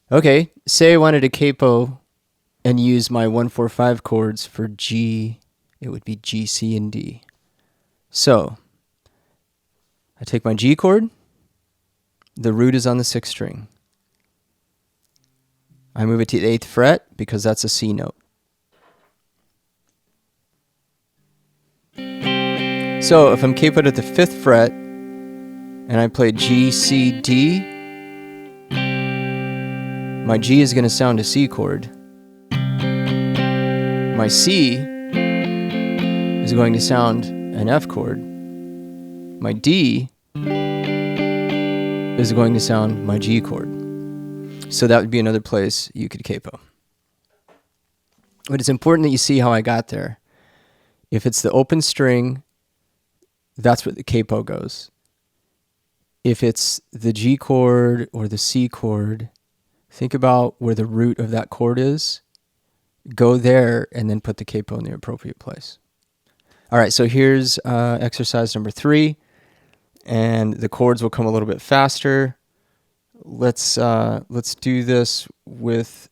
Okay, say I wanted a capo and use my 1-4-5 chords for G. It would be G, C, and D. So I take my G chord. The root is on the 6th string. I move it to the 8th fret because that's a C note. So if I'm capoed at the 5th fret and I play G, C, D, my G is going to sound a C chord. My C is going to sound an F chord. My D is going to sound my G chord. So that would be another place you could capo. But it's important that you see how I got there. If it's the open string, that's where the capo goes. If it's the G chord or the C chord, think about where the root of that chord is. Go there and then put the capo in the appropriate place. All right, so here's exercise number 3, and the chords will come a little bit faster. Let's do this with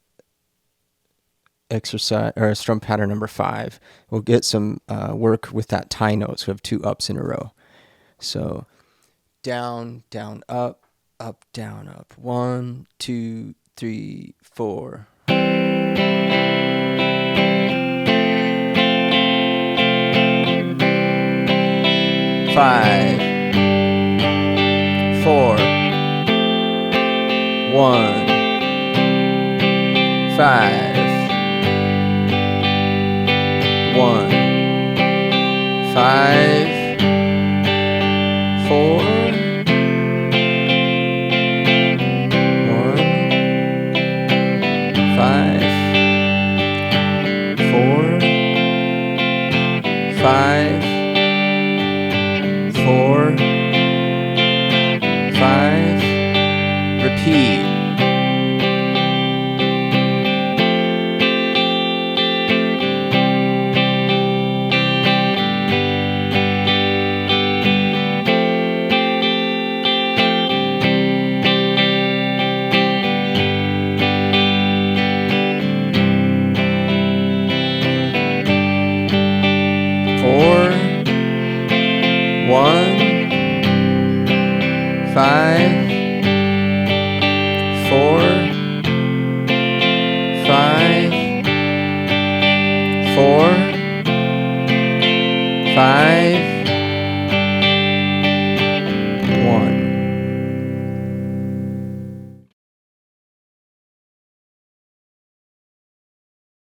exercise or strum pattern number 5. We'll get some work with that tie note. So we have 2 ups in a row. So down, down, up, down, up. 1, 2, 3, 4. 5, 4, 1, 5, 1, 5, 4, 1, 5, 4, 5, 4, 5. Repeat. One, 5, 4, 5, 4, 5.